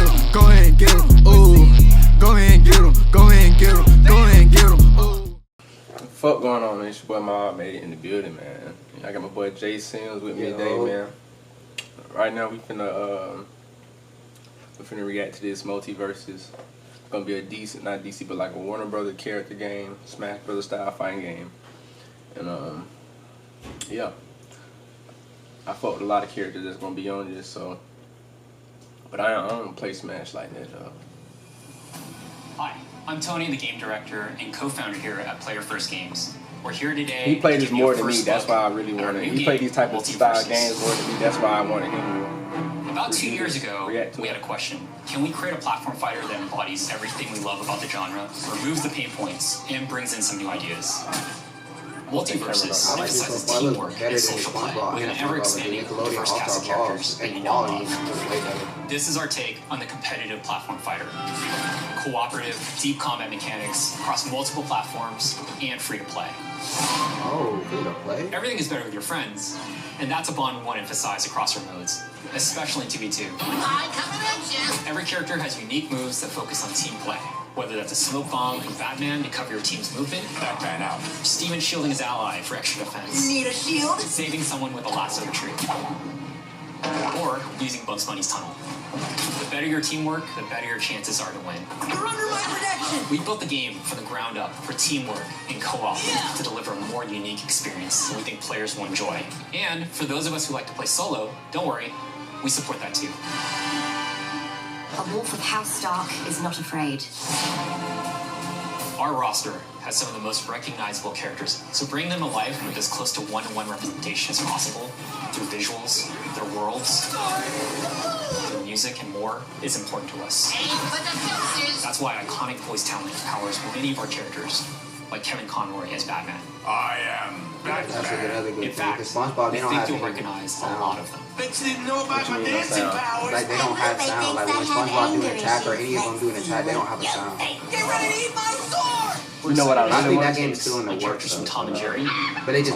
him, go ahead and get him, ooh. Go ahead and get him, go ahead and get him, go ahead and get him, ooh. What the fuck going on, man? It's your boy Mob made it in the building, man. I got my boy Jay Sims with me today, man. Right now we finna react to this MultiVersus. It's gonna be a decent, not DC, but like a Warner Brothers character game, Smash Brothers style fighting game. And yeah. I fuck with a lot of characters that's gonna be on this, so. But I don't play Smash like that, though. Hi, I'm Tony, the game director and co-founder here at MultiVersus Games. We're here today. He played this more than me. That's why I really wanted. He played these type of style games more than me. That's why I wanted him. About 2 years ago, we had a question: can we create a platform fighter that embodies everything we love about the genre, removes the pain points, and brings in some new ideas? MultiVersus emphasizes teamwork and social play with an ever-expanding diverse cast of characters that you know and love. This is our take on the competitive platform fighter. Cooperative, deep combat mechanics across multiple platforms and free to play. Oh, free to play? Everything is better with your friends, and that's a bond we want to emphasize across our modes, especially in 2v2. Every character has unique moves that focus on team play. Whether that's a smoke bomb and Batman to cover your team's movement, Batman out. Steven shielding his ally for extra defense. Need a shield? Saving someone with a lasso retreat. Or using Bugs Bunny's tunnel. The better your teamwork, the better your chances are to win. You're under my protection! We built the game from the ground up for teamwork and co-op to deliver a more unique experience that we think players will enjoy. And for those of us who like to play solo, don't worry, we support that too. A wolf of House Stark is not afraid. Our roster has some of the most recognizable characters, so bring them to life with as close to one-to-one representation as possible through visuals, their worlds, their music, and more is important to us. That's why iconic voice talent powers many of our characters, like Kevin Conroy as Batman. I am Batman. That's another good In thing. fact, Because SpongeBob, they I don't think have you'll any recognize a sound. lot of them. Bet you didn't know about my dancing powers. Like, they don't have sound. Like, when SpongeBob do an attack or any of them do an attack, they don't have a sound. Get ready to eat my sword! You know what I I really think want? that game is still in the Like works, characters from though. Tom and Jerry. But they just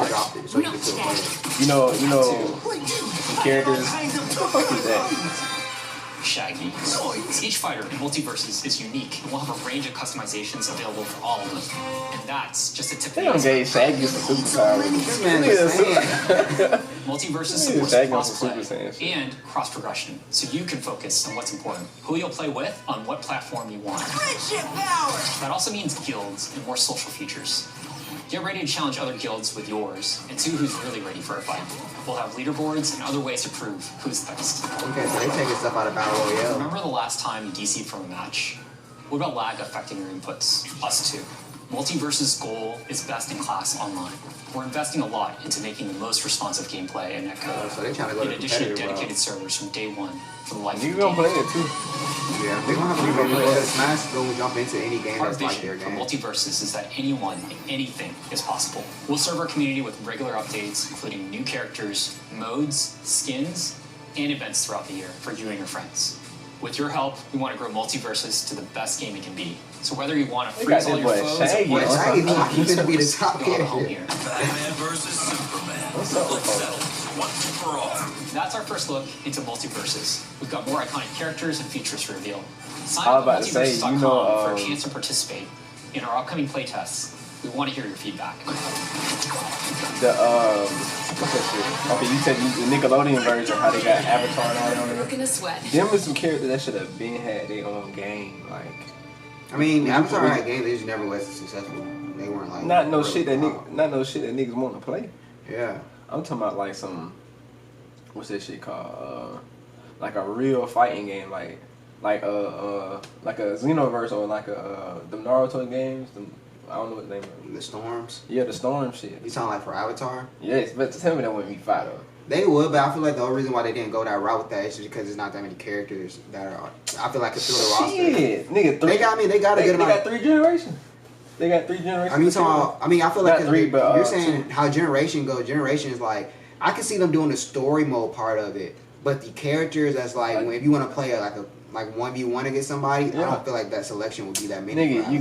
dropped it, so you can still play it. You know, the characters. What the fuck is that? Shaggy. Each fighter in MultiVersus is unique and will have a range of customizations available for all of them. And that's just a tip They don't gave Shaggy some superpowers. This man is saying. MultiVersus supports cross-play and cross-progression, so you can focus on what's important. Who you'll play with, on what platform you want. Friendship power! That also means guilds and more social features. Get ready to challenge other guilds with yours, and see who's really ready for a fight. We'll have leaderboards and other ways to prove who's the best. Okay, so they taking stuff out of Battle Royale. Remember the last time you DC'd from a match? What about lag affecting your inputs? Us too. MultiVersus' goal is best in class online. We're investing a lot into making the most responsive gameplay and netcode. So they trying to go In to addition to competitive dedicated servers from day one for the life of the You game. gonna play it too? Yeah, they're gonna have to go play that Smash, go jump into any game Our that's like their vision for game. MultiVersus is that anyone and anything is possible. We'll serve our community with regular updates, including new characters, modes, skins, and events throughout the year for you and your friends. With your help, we want to grow MultiVersus to the best game it can be. So whether you want to freeze all your foes or Shaggy. Shaggy look, he's gonna be the top you'll have a home character. here. Batman versus Superman. What's up with Let's that? settle once and for all. That's our first look into MultiVersus. We've got more iconic characters and features to reveal. Sign I was up about at to say, multiversus.com you know, for a chance to participate in our upcoming playtests. We want to hear your feedback. The what's that shit? Okay, you said the Nickelodeon version, how they got Avatar and all that on there. Looking to sweat. Them is some characters that should have been had their own game, like. I mean, Avatar had games, they just never was successful. They weren't like Not no really shit that wild. not no shit that niggas want to play. Yeah. I'm talking about like some, what's that shit called? Like a real fighting game, like a Xenoverse or like the Naruto games. I don't know what the name of it. The Storms. Yeah, the Storm shit. You sound like for Avatar? Yes, but tell me that wouldn't be fire though. They would, but I feel like the only reason why they didn't go that route with that is just because there's not that many characters that are. I feel like it's still the roster. Shit, nigga, three. They got a good They amount. got 3 generations. They got 3 generations. I mean, I feel like Not three, but, you're saying two. how generation goes. Generation is like I can see them doing the story mode part of it, but the characters that's like if you want to play like 1v1 against somebody, I don't feel like that selection would be that many. Nigga,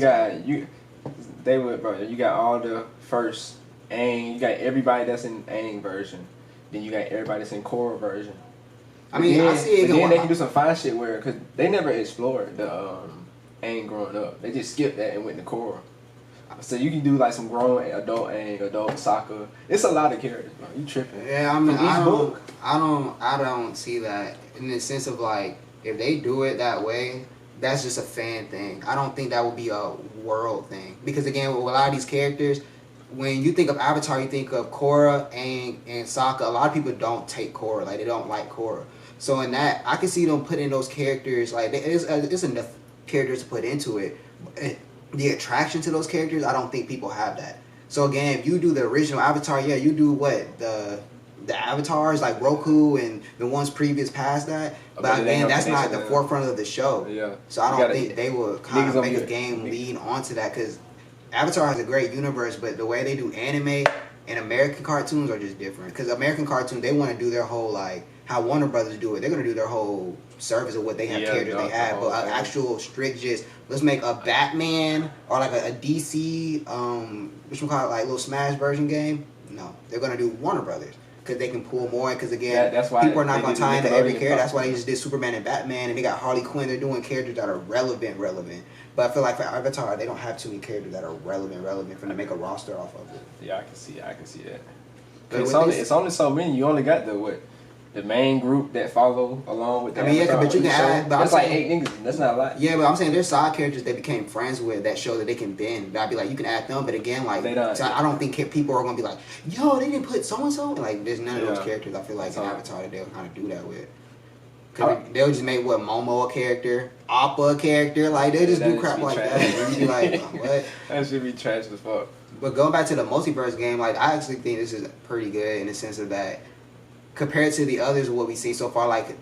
you got all the first Aang, you got everybody that's in Aang version, then you got everybody that's in Korra version, I mean, I see it. But then they can do some fine shit where, cause they never explored the Aang growing up. They just skipped that and went to Korra. So you can do like some grown adult Aang, adult Sokka. It's a lot of characters, bro. You tripping? Yeah, I mean, I don't see that in the sense of like if they do it that way, that's just a fan thing. I don't think that would be a world thing because again, with a lot of these characters, when you think of Avatar, you think of Korra, Aang, and Sokka. A lot of people don't take Korra, like they don't like Korra. So in that, I can see them putting those characters like it's enough characters to put into it. The attraction to those characters, I don't think people have that. So again, if you do the original Avatar, yeah, you do what the avatars like Roku and the ones previous past that. But again, that's not the forefront of the show. Yeah. So I don't think they would kind of make a game lead onto that because Avatar has a great universe, but the way they do anime and American cartoons are just different. Because American cartoons, they want to do their whole like how Warner Brothers do it. They're gonna do their whole service of what they have characters they have, but an actual strict just let's make a Batman or like a DC which we call it like little Smash version game. No, they're gonna do Warner Brothers because they can pull more. Because again, that's why people are not gonna tie into every character. That's why they just did Superman and Batman, and they got Harley Quinn. They're doing characters that are relevant. But I feel like for Avatar, they don't have too many characters that are relevant for them to make a roster off of it. Yeah, I can see that. But It's only so many. You only got the main group that follow along with. I mean, yeah, but you can add. But that's like 8 niggas. That's not a lot. Yeah, but I'm saying there's side characters they became friends with that show that they can bend. But I'd be like, you can add them, but again, like, so I don't think people are gonna be like, yo, they didn't put so and so. Like, there's none of those characters. I feel like in Avatar that they'll kind of do that with. Cause they'll just make Momo a character, Appa a character. Like they just do crap like that. And you be like, what? That should be trash as fuck. But going back to the multiverse game, like I actually think this is pretty good in the sense of that. Compared to the others, what we've seen so far, like,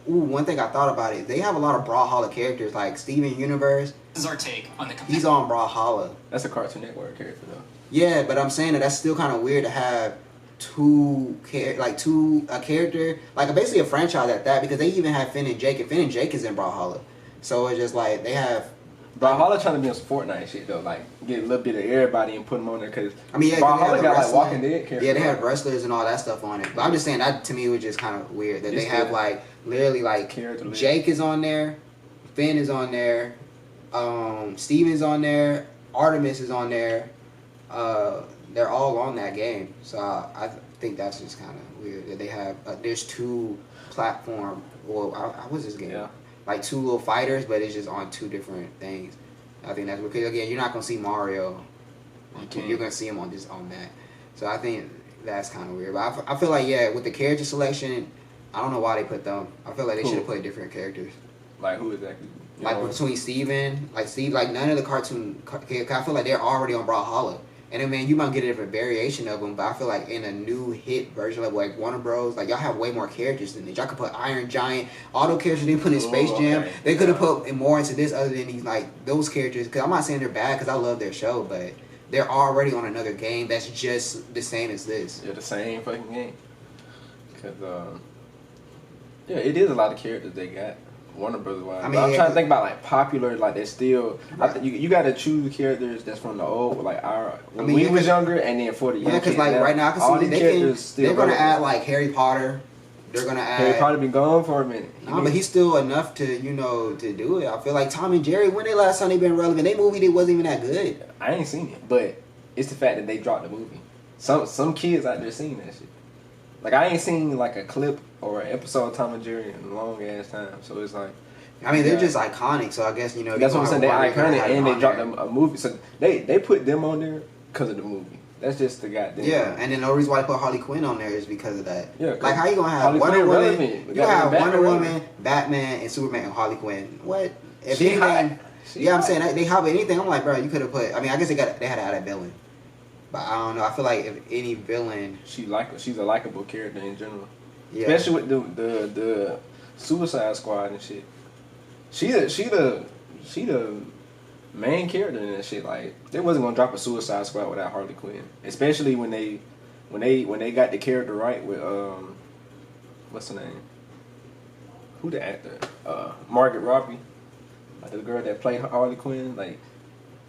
one thing I thought about it, they have a lot of Brawlhalla characters, like Steven Universe. This is our take on the. He's on Brawlhalla. That's a Cartoon Network character, though. Yeah, but I'm saying that's still kind of weird to have a character, like basically a franchise at that, because they even have Finn and Jake, and Finn and Jake is in Brawlhalla. So it's just like they have. Brawlhalla trying to be on some Fortnite shit though, like get a little bit of everybody and put them on there because I mean, yeah, Brawlhalla got like Walking Dead characters. Yeah, they have wrestlers and all that stuff on it. But I'm just saying that to me was just kind of weird that they have like literally like Jake is on there, Finn is on there, Steven's on there, Artemis is on there. They're all on that game, so I think that's just kind of weird that they have. There's two platform. Well, what's this game? Yeah. Like two little fighters, but it's just on two different things. I think that's because again, you're not gonna see Mario. You're gonna see him on that. So I think that's kind of weird. But I feel like with the character selection, I don't know why they put them. I feel like they should have put different characters. Like who exactly? Like between Steven, like none of the cartoon. I feel like they're already on Brawlhalla. And then, man, you might get a different variation of them, but I feel like in a new hit version of like Warner Bros, like y'all have way more characters than this. Y'all could put Iron Giant, all those characters they put in Space Jam. Okay. They could have put more into this other than these like those characters. Because I'm not saying they're bad, because I love their show, but they're already on another game that's just the same as this. Yeah, the same fucking game. Because it is a lot of characters they got. Warner Brothers wise. I mean, I'm trying to think about like popular, like they're still. Right. You got to choose characters that's from the old, like when we was younger, and then for the young because like right now I can see they're gonna add like Harry Potter. They're gonna add. Harry Potter been gone for a minute. No, but he's still enough to to do it. I feel like Tom and Jerry. When they last time they been relevant? They movie that wasn't even that good. I ain't seen it, but it's the fact that they dropped the movie. Some kids out there seen that shit. Like I ain't seen like a clip or an episode of Tom and Jerry in a long ass time. So it's like, I mean, they're just iconic. So I guess that's what I'm saying. They're iconic, and they dropped a movie. So they put them on there because of the movie. That's just the goddamn. Yeah, and then the reason why they put Harley Quinn on there is because of that. Yeah, like how you gonna have Wonder Woman? You have Wonder Woman, Batman, and Superman, and Harley Quinn. What? If anything, I'm saying they have anything. I'm like, bro, you could have put. I mean, I guess they had to add a villain. But I don't know. I feel like if any villain, she's a likable character in general. Yeah. Especially with the Suicide Squad and shit. She the main character in that shit. Like they wasn't gonna drop a Suicide Squad without Harley Quinn. Especially when they got the character right with what's her name? Who the actor? Margaret Robbie. Like the girl that played Harley Quinn. Like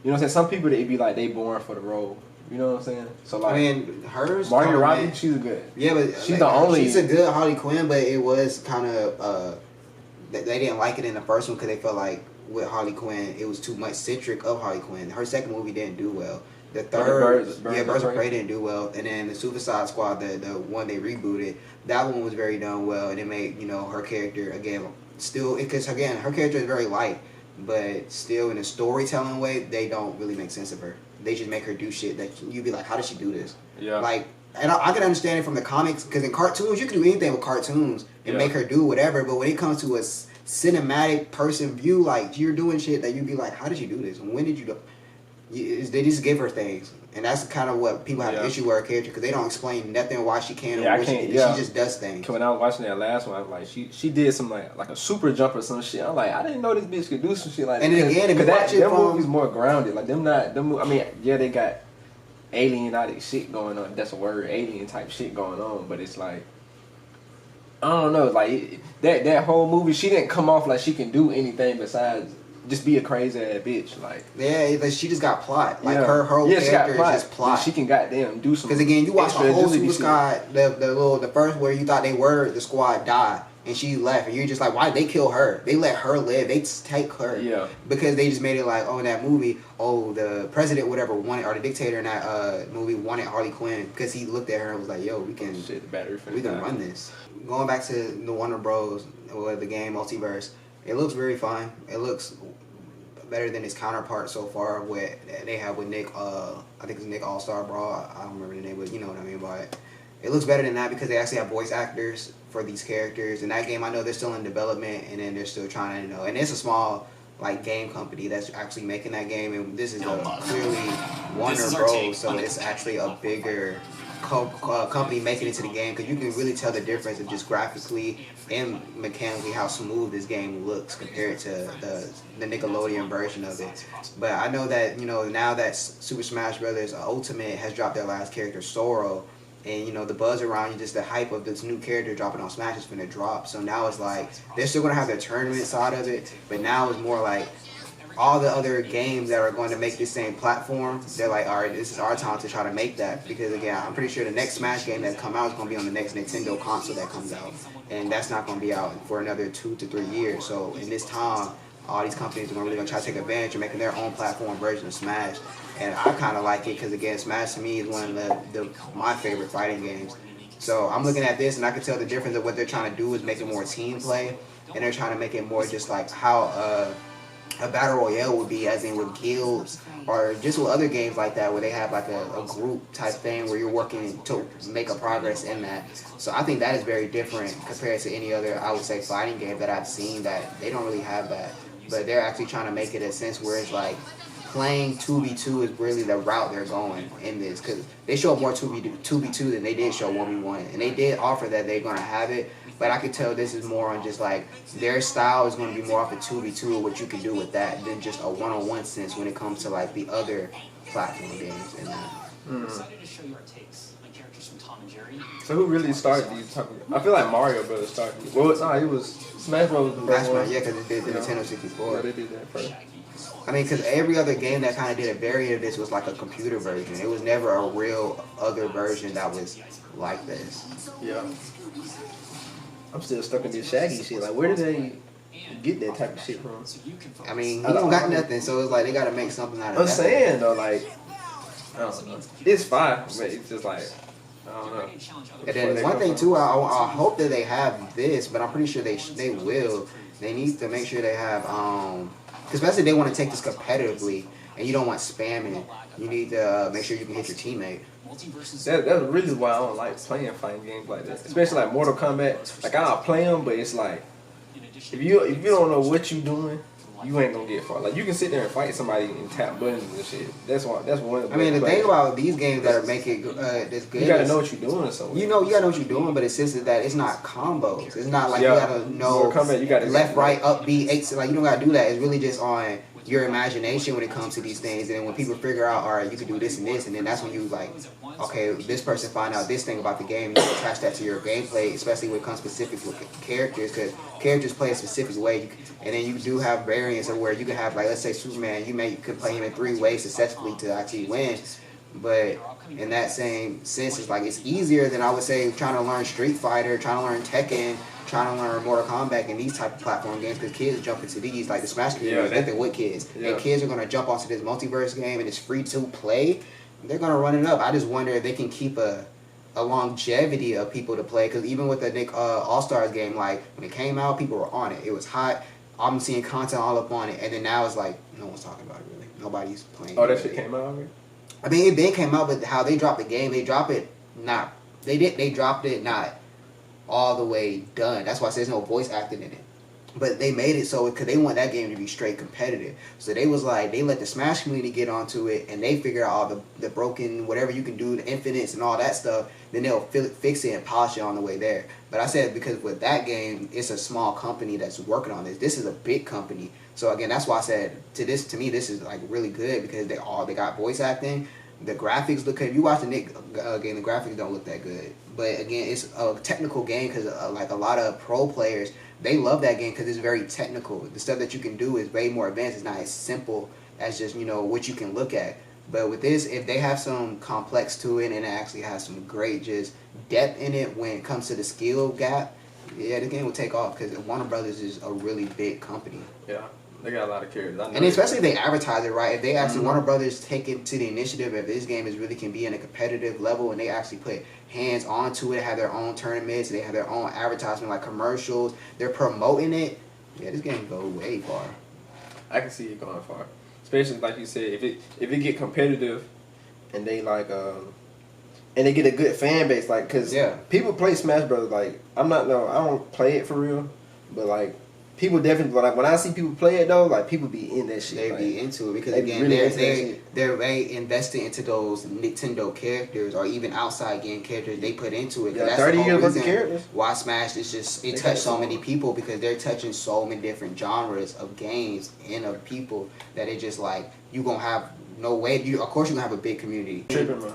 you know what I'm saying? Some people they'd be like they born for the role. You know what I'm saying? So like, I mean, hers. Margot kinda Robbie, went- she's good. Yeah, but she's the only. She's a good Harley Quinn, but it was kind of they didn't like it in the first one because they felt like with Harley Quinn it was too much centric of Harley Quinn. Her second movie didn't do well. The third, Birds of Prey didn't do well, and then the Suicide Squad, the one they rebooted, that one was very done well, and it made her character again still because again her character is very light, but still in a storytelling way they don't really make sense of her. They just make her do shit that you'd be like, how does she do this? Yeah. Like, and I can understand it from the comics because in cartoons you can do anything with cartoons and make her do whatever, but when it comes to a cinematic person view, like you're doing shit that you'd be like, how did you do this? And when did you do? They just give her things, and that's kind of what people have an issue with her character because they don't explain nothing why she can or what she just does things. When I was watching that last one, I was like, she did some like a super jump or some shit. I'm like, I didn't know this bitch could do some shit like that. And then again, if you watch it them from movies more grounded, like them not them. I mean, yeah, they got alienatic shit going on. That's a word, alien type shit going on. But it's like, I don't know, like that whole movie, she didn't come off like she can do anything besides just be a crazy ass bitch. Like, yeah, like she just got plot. Like her whole character is just plot. She can goddamn do some. Because again, you watch the whole Super shit. Squad, the first where you thought they were the squad died. And she left, and you're just like, why did they kill her? They let her live. They take her. Yeah. Because they just made it like, oh, in that movie, the president, whatever, wanted, or the dictator in that movie wanted Harley Quinn because he looked at her and was like, yo, we can run this. Going back to the Warner Bros. Or the game MultiVersus, it looks very fun. It looks better than its counterpart so far. What they have with Nick, I think it's Nick All-Star Brawl. I don't remember the name, but you know what I mean by it. It looks better than that because they actually have voice actors for these characters. In that game, I know they're still in development, and then they're still trying to, and it's a small game company that's actually making that game, and this is clearly Warner Bros. So it's actually a bigger company making it to the game because you can really tell the difference of just graphically and mechanically how smooth this game looks compared to the Nickelodeon version of it. But I know that now that Super Smash Bros. Ultimate has dropped their last character, Soro. And the buzz around you, just the hype of this new character dropping on Smash is gonna drop. So now it's like they're still gonna have their tournament side of it, but now it's more like all the other games that are going to make this same platform. They're like, all right, this is our time to try to make that because again, I'm pretty sure the next Smash game that come out is gonna be on the next Nintendo console that comes out, and that's not gonna be out for another 2 to 3 years. So in this time, all these companies are really gonna try to take advantage of making their own platform version of Smash. And I kind of like it because again, Smash to me is one of my favorite fighting games. So I'm looking at this and I can tell the difference of what they're trying to do is make it more team play, and they're trying to make it more just like how a battle royale would be, as in with guilds or just with other games like that where they have like a group type thing where you're working to make a progress in that. So I think that is very different compared to any other, I would say, fighting game that I've seen that they don't really have that. But they're actually trying to make it a sense where it's like playing 2v2 is really the route they're going in this, because they show more 2v2 than they did show 1v1, and they did offer that they're going to have it, but I could tell this is more on just like their style is going to be more off the 2v2 what you can do with that than just a one-on-one sense when it comes to like the other platform games and that. Excited to show you our takes on characters from Tom and Jerry. So who really started these? I feel like Mario Brothers started. Well, no, it was Smash Bros. Yeah, because it did the Nintendo 64. Yeah, they did that first. I mean, because every other game that kind of did a variant of this was like a computer version. It was never a real other version that was like this. Yeah. I'm still stuck in this Shaggy shit. Like, where did they get that type of shit from? I mean, he don't got nothing, so it's like they got to make something out of it. I'm saying, though, like, I don't know. It's fine, but it's just like, I don't know. And then one thing, too, I hope that they have this, but I'm pretty sure they will. They need to make sure they have, especially if they want to take this competitively, and you don't want spamming. You need to make sure you can hit your teammate. That's really why I don't like playing fighting games like that, especially like Mortal Kombat. Like I'll play them, but it's like if you don't know what you're doing, you ain't gonna get far. Like you can sit there and fight somebody and tap buttons and shit. That's one. I mean, the thing about these games that are making this good, you gotta know what you're doing. So you gotta know what you're doing, but it's just that it's not combos. It's not like you gotta know Kombat, you gotta left, right, up, B, X. Like you don't gotta do that. It's really just on your imagination when it comes to these things. And then when people figure out, all right, you can do this and this, and then that's when you like, okay, this person find out this thing about the game, you can attach that to your gameplay, especially when it comes specific with characters, because characters play a specific way. And then you do have variants of where you can have, like, let's say Superman, you could play him in 3 ways successfully to actually win. But in that same sense, it's like it's easier than I would say trying to learn Street Fighter, trying to learn Tekken, trying to learn Mortal Kombat and these type of platform games because kids jump into these like the Smash community is nothing with kids. And kids are gonna jump onto this multiverse game and it's free to play. They're gonna run it up. I just wonder if they can keep a longevity of people to play because even with the Nick All Stars game, like when it came out, people were on it. It was hot. I'm seeing content all up on it, and then now it's like no one's talking about it really. Nobody's playing. Oh, that shit came out already? I mean, it then came out, but how they dropped the game, they dropped it not. They dropped it not all the way done. That's why I say there's no voice acting in it. But they made it so because they want that game to be straight competitive. So they was like they let the Smash community get onto it, and they figure out all the broken whatever you can do, the infinites and all that stuff. Then they'll fix it and polish it on the way there. But I said because with that game, it's a small company that's working on this. This is a big company. So again, that's why I said to me, this is like really good because they got voice acting. The graphics look good. If you watch the Nick game, the graphics don't look that good. But again, it's a technical game because like a lot of pro players, they love that game because it's very technical. The stuff that you can do is way more advanced. It's not as simple as just what you can look at. But with this, if they have some complex to it and it actually has some great just depth in it when it comes to the skill gap, yeah, the game will take off because Warner Brothers is a really big company. Yeah. They got a lot of characters. And especially if they advertise it right. If they actually, Warner Brothers take it to the initiative, if this game is really can be in a competitive level and they actually put hands onto it, have their own tournaments, they have their own advertisement like commercials, they're promoting it, yeah, this game can go way far. I can see it going far. Especially like you said, if it get competitive and they like and they get a good fan base, like because people play Smash Brothers, like I don't play it for real, but like people definitely, like when I see people play it though, like people be in that shit. They like, be into it because again, they're very invested into those Nintendo characters or even outside game characters they put into it. Yeah, that's 30 the years whole worth of reason characters. Why Smash is just it touched so many people because they're touching so many different genres of games and of people that it just like you gonna have no way. Of course you're gonna have a big community.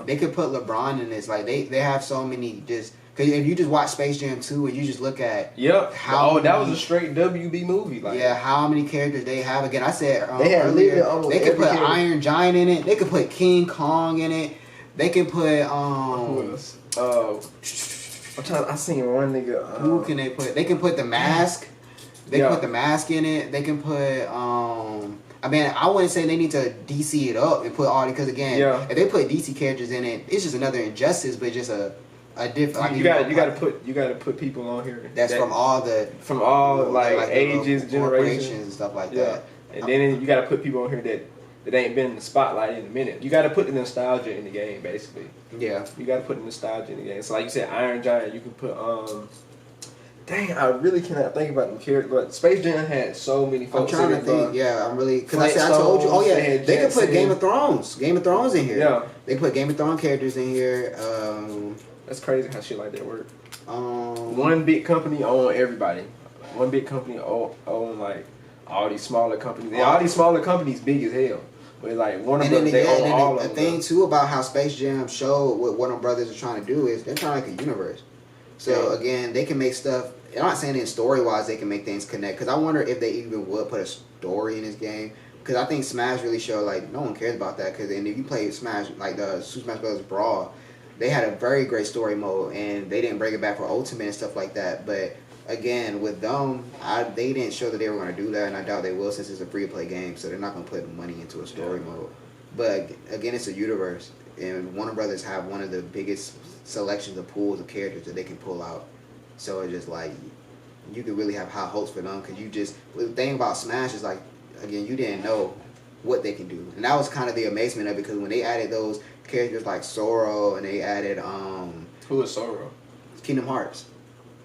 They could put LeBron in this. Like they have so many just. Cause if you just watch Space Jam 2 and you just look at that was a straight WB movie. Like how many characters they have. Again, I said they had earlier, they could put character. Iron Giant in it. They could put King Kong in it. They can put who else? I seen one nigga. Who can they put? They can put the Mask. They can put the Mask in it. They can put I mean, I wouldn't say they need to DC it up and put all because again, if they put DC characters in it, it's just another injustice, but just a different. Like, you gotta put people on here that's from all like ages, generations, and stuff like that. And then you gotta put people on here that ain't been in the spotlight in a minute. You gotta put the nostalgia in the game, basically. Yeah. You gotta put the nostalgia in the game. So like you said, Iron Giant, you can put dang, I really cannot think about them characters. But Space Jam had so many folks. I'm trying to think. I'm really because I told you. Oh yeah, they could put Game of Thrones in here. Yeah. They put Game of Thrones characters in here. That's crazy how shit like that work. One big company own everybody. One big company own like all these smaller companies. And all these smaller companies big as hell. But like Warner Brothers, they own all of them. The thing too about how Space Jam showed what Warner Brothers are trying to do is they're trying to make a universe. So again, they can make stuff. I'm not saying in story wise they can make things connect. Because I wonder if they even would put a story in this game. Because I think Smash really showed like no one cares about that. Because if you play Smash like the Super Smash Bros. Brawl, they had a very great story mode, and they didn't bring it back for Ultimate and stuff like that. But again, with them, they didn't show that they were going to do that, and I doubt they will since it's a free-to-play game, so they're not going to put money into a story mode. But again, it's a universe, and Warner Brothers have one of the biggest selections of pools of characters that they can pull out. So it's just like, you can really have high hopes for them, because the thing about Smash is like, again, you didn't know what they can do. And that was kind of the amazement of it, because when they added those characters like Soro, and they added who is Soro? Kingdom Hearts.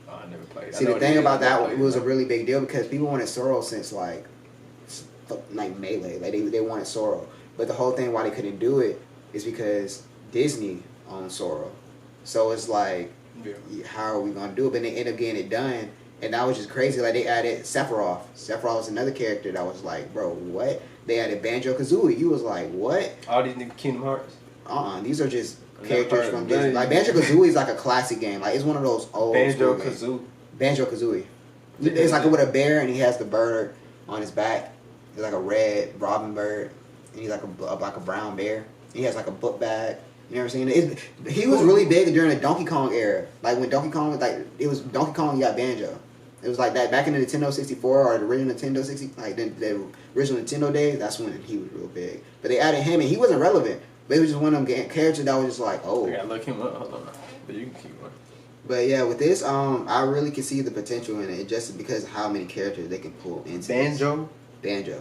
Oh, I never played. See, the thing about that was a really big deal because people wanted Soro since like Melee. Like they wanted Soro, but the whole thing why they couldn't do it is because Disney owned Soro. So it's like, how are we gonna do it? But they ended up getting it done, and that was just crazy. Like they added Sephiroth. Sephiroth was another character that was like, bro, what? They added Banjo-Kazooie. You was like, what? All these niggas Kingdom Hearts. These are just characters from Disney. Like Banjo-Kazooie is like a classic game. Like it's one of those old Banjo-Kazooie. Banjo-Kazooie. It's like with a bear, and he has the bird on his back. It's like a red robin bird, and he's like a brown bear. He has like a book bag. You never seen it? He was really big during the Donkey Kong era. Like when Donkey Kong was like, it was Donkey Kong got Banjo. It was like that back in the Nintendo 64 or the original Nintendo 60, like the original Nintendo days. That's when he was real big. But they added him, and he wasn't relevant. But it was just one of them characters that was just like, oh. I gotta look him up. Hold on, but you can keep going. But yeah, with this, I really can see the potential in it, just because of how many characters they can pull into Banjo, Banjo,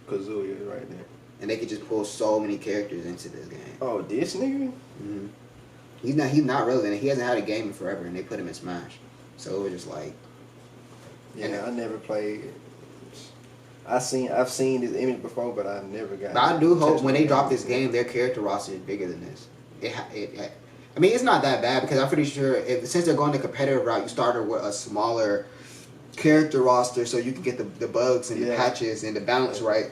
Kazooie is right there. and they could just pull so many characters into this game. Oh, this nigga? Mm-hmm. He's not relevant. He hasn't had a game in forever, and they put him in Smash. So it was just like, Yeah, I never played. I've seen this image before, but I never got. but I do hope when they drop this game, their character roster is bigger than this. I mean, it's not that bad because I'm pretty sure since they're going the competitive route, you started with a smaller character roster so you can get the bugs and the patches and the balance right.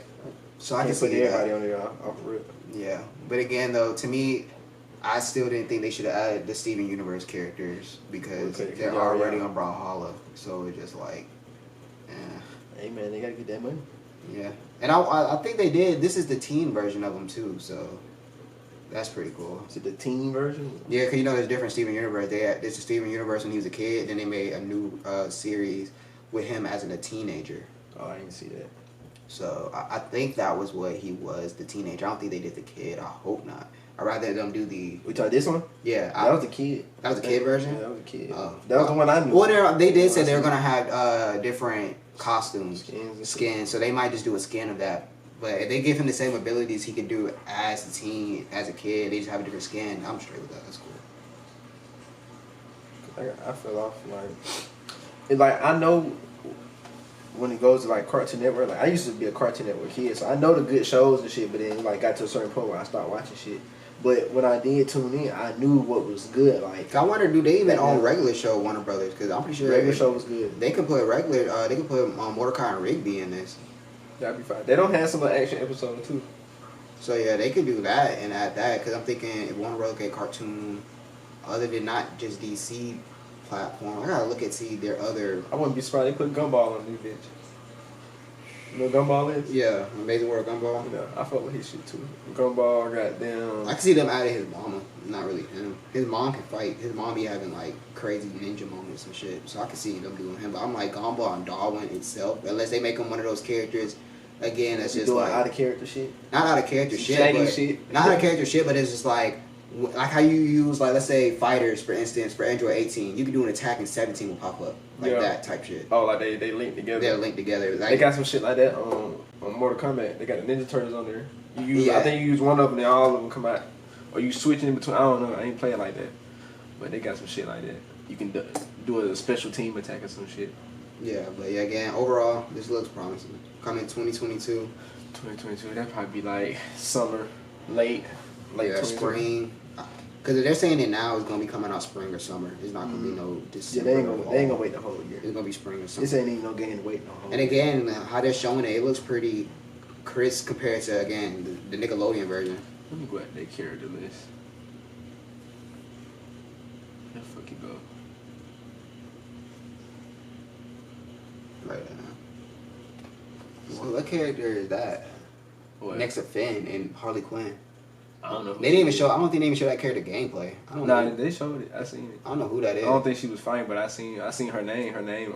So I can put see everybody that. on there off rip. Yeah, but again, though, to me, I still didn't think they should have added the Steven Universe characters because they're already on Brawlhalla. So it's just like, Hey man, they gotta get that money. yeah. And I think they did. This is the teen version of them too, so that's pretty cool. Is it the teen version? Yeah, because there's different Steven Universe. There's a Steven Universe when he was a kid. Then they made a new series with him as a teenager. Oh, I didn't see that. So I think that was what he was, the teenager. I don't think they did the kid. I hope not. I'd rather them do the. We tried this one. Yeah, That was the kid. That was the kid version. Yeah, that was the kid. Oh. That was the one I knew. Well, they did say they were gonna have different costumes, Skins. skins. So they might just do a skin of that. But if they give him the same abilities he could do as a teen, as a kid, they just have a different skin. I'm straight with that. That's cool. I fell off I know when it goes to like Cartoon Network. Like I used to be a Cartoon Network kid, so I know the good shows and shit. But then like got to a certain point where I stopped watching shit. But when I did tune in, I knew what was good. Like I wonder, do they even own regular show Warner Brothers? Because I'm pretty sure regular show was good. They could put regular. They could put Mordecai and Rigby in this. That'd be fine. They don't have some action episode too. So yeah, they could do that and add that. Because I'm thinking if Warner Brothers get cartoon, other than not just DC platform, I gotta look at see their other. I wouldn't be surprised they put Gumball on this bitch. You know what Gumball is? Yeah, Amazing World of Gumball. Yeah, I fuck with his shit too. Gumball, goddamn. I can see them adding his mama. Not really him. His mom can fight. His mom be having like crazy ninja moments and shit. So I can see them doing him. But I'm like Gumball and Darwin itself. Unless they make him one of those characters. Again, that's just doing like out of character shit. Not out of character shit. Shaggy But shit. Not out of character shit. But it's just like how you use like let's say fighters for instance for Android 18. You can do an attack and 17 will pop up like that type shit. Oh, like they link together. They're linked together. Like, They got some shit like that on Mortal Kombat. They got the Ninja Turtles on there. You use, I think you use one of them, and all of them come out. Or you switching in between. I don't know. I ain't playing like that. But they got some shit like that. You can do a special team attack or some shit. Yeah, but yeah, again, overall, this looks promising. Coming 2022. 2022. That'd probably be like summer, late Yeah, spring. Because if they're saying it now, it's gonna be coming out spring or summer. It's not gonna be no December. Yeah, they ain't gonna wait the whole year. It's gonna be spring or summer. This ain't even no game to wait no whole And again, how they're showing it, it looks pretty crisp compared to again the Nickelodeon version. Let me go at their character list. Where the fuck you go? Right now. Well, what character is that? What? Next to Finn and Harley Quinn. I don't know. They didn't even show. I don't think they even show that character gameplay. I don't Nah, know. they showed it. I seen it. I don't know who that is. I don't think she was fighting, but I seen her name. Her name,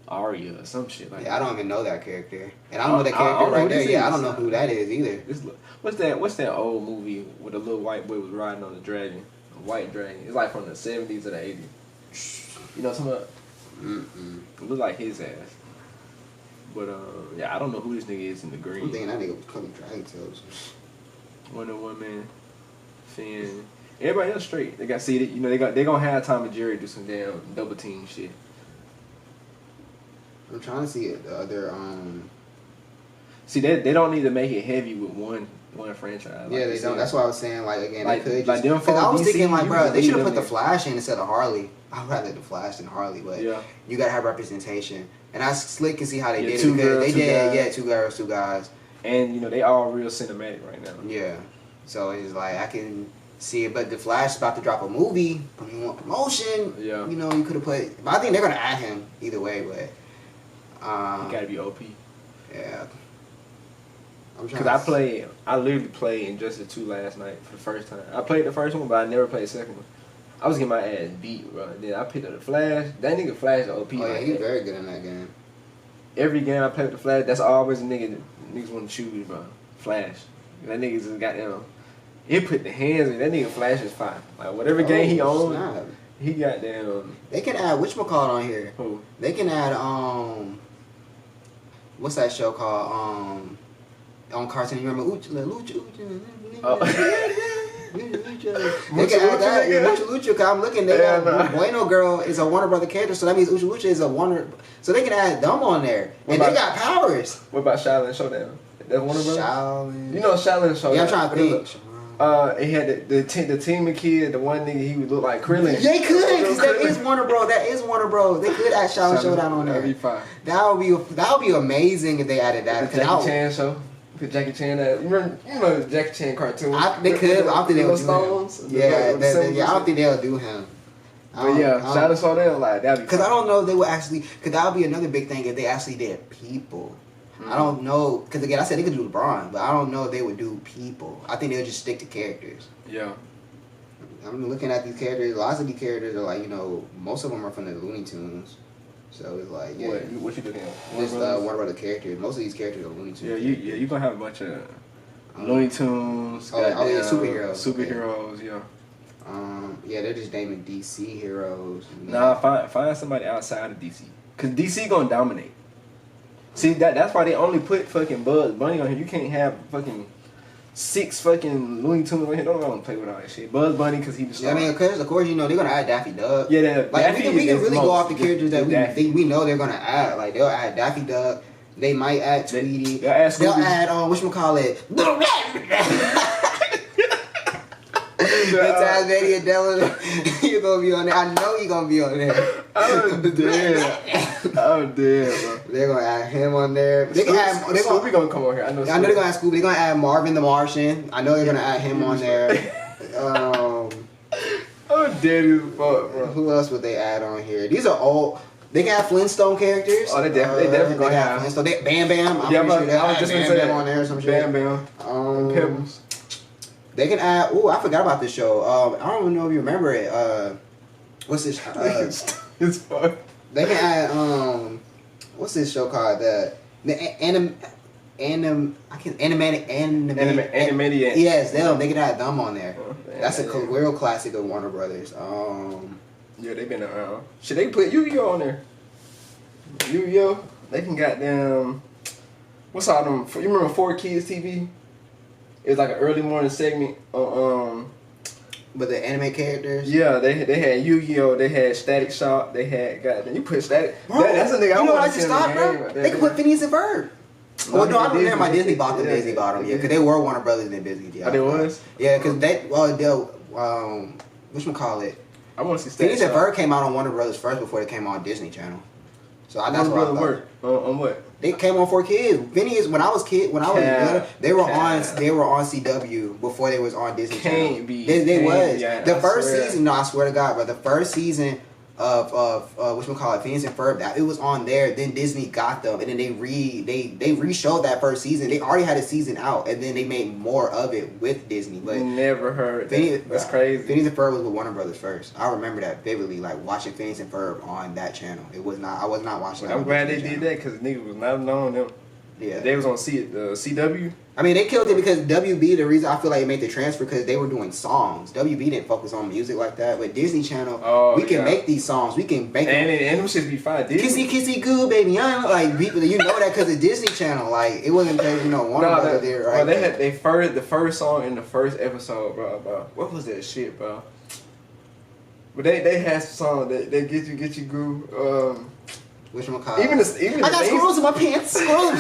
Arya or some shit like that. Yeah, I don't even know that character, and I don't know that I character don't know right who there. this Yeah, I is. don't know who that is either. What's that old movie where the little white boy was riding on the dragon, a white dragon? It's like from the 70s or the 80s. You know what I'm talking about? It look like his ass. But yeah, I don't know who this nigga is in the green. I'm thinking that nigga was coming Dragon Tales. Wonder Woman, Finn, everybody else straight. They got seated. You know they gonna have Tom and Jerry do some damn double team shit. I'm trying to see the other. See, they don't need to make it heavy with one franchise. Yeah, they don't. That's why I was saying, like again, Like- they could. like Just, them from I was DC, thinking, like, you bro, can they should have leave put the them Flash in instead of Harley. I'd rather the Flash than Harley, but Yeah. you gotta have representation. And I slick can see how they Yeah, did two it because girls, they two did, guys. yeah, 2 girls, 2 guys. And you know they all real cinematic right now. Yeah, so it's like I can see it, but the Flash is about to drop a movie. You want promotion? Yeah. You know, you could have put. But I think they're gonna add him either way. But You gotta be OP. yeah. Because I literally played Injustice 2 last night for the first time. I played the first one, but I never played the second one. I was getting my ass beat, bro. Then I picked up the Flash. That nigga Flash the OP. Oh, yeah, like he's that. very good in that game. Every game I play with the Flash, that's always a niggas want to choose, bro. Flash. That niggas just goddamn. He put the hands in. That nigga Flash is fine. Like, whatever game he owns, snap. he got damn. They can add whatchamacallit on here. Who? They can add, what's that show called? On Cartoon, you remember Lucha? They can add that. Yeah, Lucha Lucha. Cause I'm looking. They got Bueno Girl is a Warner Brother character, so that means Lucha Lucha is a Warner. So they can add them on there, and they got powers. What about Shaolin Showdown? That's Warner Brother. Shaolin. You know Shaolin Showdown? Yeah, I'm trying to think. It had the team of kids. The one nigga he would look like Krillin. They could, cause that is Warner Bro. That is Warner Bro. They could add Shaolin Showdown on there. That'd be fine. That would be amazing if they added that. The Jackie Chan show. Put Jackie Chan at. You remember the Jackie Chan cartoon? They could. I don't think they would do Stones? him. Yeah, I don't think they'll do him. But yeah, Shaolin Showdown, like that'd be. Because I don't know if they would actually. Because that would be another big thing if they actually did people. I don't know. Because again, I said they could do LeBron, but I don't know if they would do people. I think they would just stick to characters. Yeah. I'm looking at these characters. Lots of these characters are like, most of them are from the Looney Tunes. So it's like, yeah. What you looking at? Just Warner Brother characters. Most of these characters are Looney Tunes. Yeah, you gonna have a bunch of Looney Tunes. Yeah, superheroes. Superheroes, yeah. Yeah, they're just naming DC heroes. Nah, find somebody outside of DC. Cause DC gonna dominate. See that's why they only put fucking Bugs Bunny on here. You can't have fucking 6 fucking Looney Tunes on here. Don't want to play with all that shit. Bugs Bunny because he the star. Yeah, I mean, of course, they're gonna add Daffy Duck. Yeah, like we can really go off the characters that we know they're gonna add. Like they'll add Daffy Duck. They might add Tweety. They'll add whatchamacallit. The Tasmanian Devil. You're gonna be on there. I know you're gonna be on there. I'm dead, bro. They're gonna add him on there. They can add. Scooby gonna come on here. I know they're gonna add Scooby. They're gonna add Marvin the Martian. I know they're gonna add him on there. I'm dead as fuck, bro. Who else would they add on here? These are all. They can have Flintstone characters. Oh, they definitely gonna have Flintstone. Bam Bam. I'm pretty sure they have Bam Bam on there or some shit. Bam Bam. Pebbles. They can add. Oh, I forgot about this show. I don't even know if you remember it. What's this? It's fun. They can add. What's this show called? Animated. Yes, them. They can add them on there. That's a real classic of Warner Brothers. Yeah, they been around. Should they put Yu-Gi-Oh on there? Yu-Gi-Oh. They can goddamn. What's all them? You remember 4Kids TV? It was like an early morning segment. But the anime characters. Yeah, they had Yu-Gi-Oh. They had Static Shock. They had goddamn. You put Static. Bro, that's a nigga. You know what I just thought, bro? They could put Phineas and Ferb. Well, no, I don't remember. My Disney bought them. Disney bought them. Yeah, because they were Warner Brothers and Disney. Yeah, oh, they was. Yeah, because whatchamacallit? I want to see Static Phineas and Ferb came out on Warner Brothers first before they came on Disney Channel. So that's what I thought. Work on what? They came on 4Kids. Phineas, when I was little, they were on CW before they was on Disney Channel. They was. Yeah, the first season, no, I swear to God, but the first season of Phineas and Ferb, that it was on there. Then Disney got them, and then they re-showed that first season. They already had a season out, and then they made more of it with Disney. But never heard. That's crazy. Phineas and Ferb was with Warner Brothers first. I remember that vividly, like watching Phineas and Ferb on that channel. I was not watching. I'm glad they did that because niggas was not knowing them. Yeah, they was on CW. I mean, they killed it because WB. The reason I feel like it made the transfer because they were doing songs. WB didn't focus on music like that, but Disney Channel, we can make these songs. We can make and them shits be fine. Kissy kissy goo baby, like people, you know that because of Disney Channel. Like it wasn't because Warner Brothers did right. Bro, they had the first song in the first episode, bro. What was that shit, bro? But they had some song that they get you groove. Which one called? Even I got squirrels in my pants. Squirrels.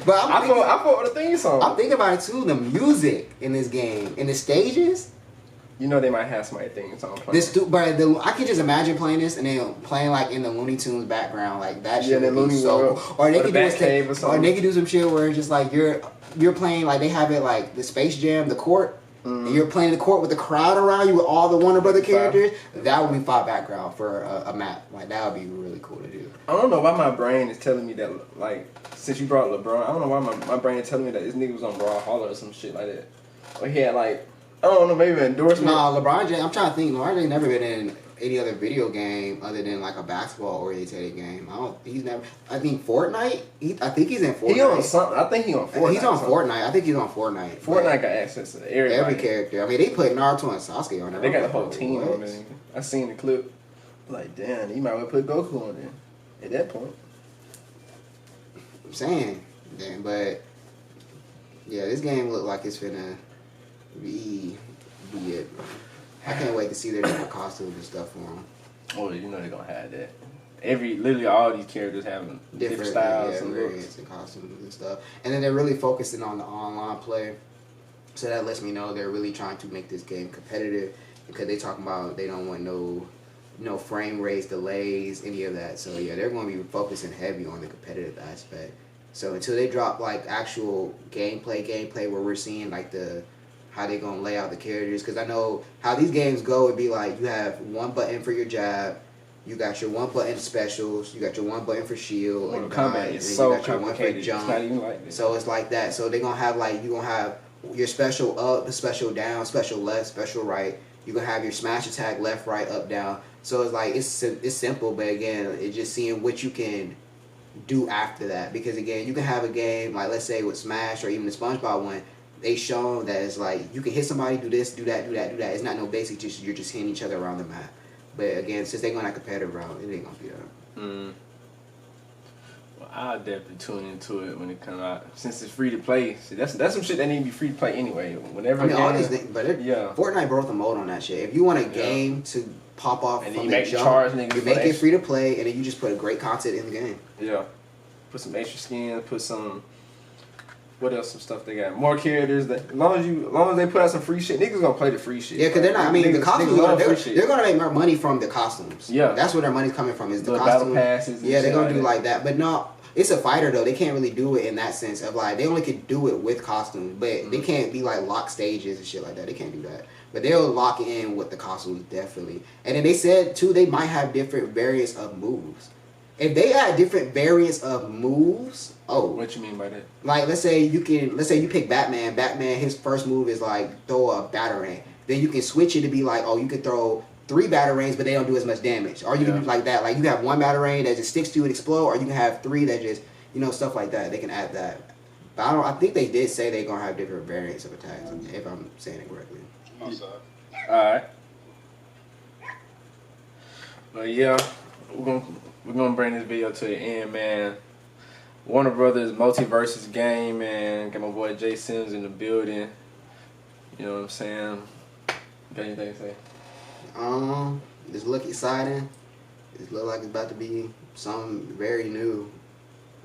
But I thought the theme song. I'm thinking about it too. The music in this game, in the stages. You know they might have somebody theme song playing. I can just imagine playing this and then playing like in the Looney Tunes background, like that shit. Yeah, would be so cool. Or they could do some shit where it's just like you're playing like they have it like the Space Jam, the court. and you're playing the court with the crowd around you with all the Warner Brother characters, that would be fire background for a map. Like, that would be really cool to do. I don't know why my brain is telling me that, like, since you brought LeBron, I don't know why my brain is telling me that this nigga was on Brawlhalla or some shit like that. Or he had, like, I don't know, maybe an endorsement. No, LeBron James, I'm trying to think. LeBron James never been in any other video game other than like a basketball oriented game. He's never. I think Fortnite. I think he's in Fortnite. He on something. I think he on Fortnite. He's on Fortnite. I think he's on Fortnite. Fortnite got access to everybody. Every character. I mean, they put Naruto and Sasuke on there. They got a whole team on there. I seen the clip. Like, damn, you might well put Goku on there. At that point. I'm saying, damn, but yeah, this game look like it's finna be it. I can't wait to see their different costumes and stuff for them. Oh, you know they're gonna have that. Literally all these characters having different styles and variants and costumes and stuff. And then they're really focusing on the online play. So that lets me know they're really trying to make this game competitive, because they talking about they don't want no frame rates, delays, any of that. So yeah, they're going to be focusing heavy on the competitive aspect. So until they drop like actual gameplay where we're seeing like how they gonna lay out the characters, because I know how these games go. It'd be like you have one button for your jab, you got your one button specials, you got your one button for shield, well, and combat is so complicated. It's not even like this. So it's like that. So they're gonna have like you gonna have your special up, special down, special left, special right. You gonna have your smash attack left, right, up, down. So it's like it's simple, but again, it's just seeing what you can do after that. Because again, you can have a game like, let's say with Smash or even the SpongeBob one. They shown that it's like you can hit somebody, do this, do that, do that, do that. It's not no basic, just you're just hitting each other around the map. But again, since they're going to competitive round, it ain't gonna be that. Well, I'll definitely tune into it when it comes out. Since it's free to play, see, that's some shit that need to be free to play anyway. Whenever I mean, all these things, but Fortnite broke the mold on that shit. If you want a game to pop off and from you the make jump, charge niggas you make it free to play, and then you just put a great content in the game. Yeah, put some extra skins, put some. What else? Some stuff they got. More characters. That as long as they put out some free shit, niggas gonna play the free shit. Yeah, because they're not. I mean, the costumes they're gonna make more money from the costumes. Yeah, that's where their money's coming from. Is the battle passes. Yeah, they're gonna do like that. But no, it's a fighter though. They can't really do it in that sense of like they only could do it with costumes, but they can't be like lock stages and shit like that. They can't do that. But they'll lock in with the costumes definitely. And then they said too they might have different variants of moves. If they add different variants of moves, what you mean by that? Like let's say you pick Batman. Batman, his first move is like throw a batarang. Then you can switch it to be like, you can throw 3 batarangs, but they don't do as much damage. Or you can do like that. Like you can have 1 batarang that just sticks to it, explode, or you can have 3 that just stuff like that. They can add that. But I think they did say they're gonna have different variants of attacks, if I'm saying it correctly. Alright. But yeah, we're gonna bring this video to the end, man. Warner Brothers MultiVersus Game, man. Got my boy Jay Sims in the building. You know what I'm saying? Got anything to say? This look exciting. It look like it's about to be something very new.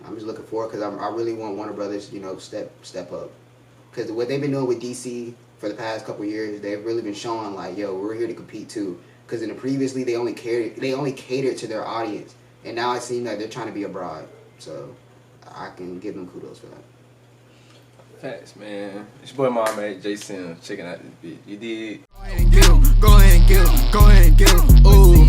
I'm just looking forward because I really want Warner Brothers, step up. Because what they've been doing with DC for the past couple years, they've really been showing like, yo, we're here to compete too. Because in the previously they only catered to their audience, and now it seems like they're trying to be abroad. So I can give them kudos for that. Facts, man. It's your boy Mohammed Jay Sims checking out this bitch. You did. Go ahead and get him. Go ahead and get him. Go ahead and get him. Ooh.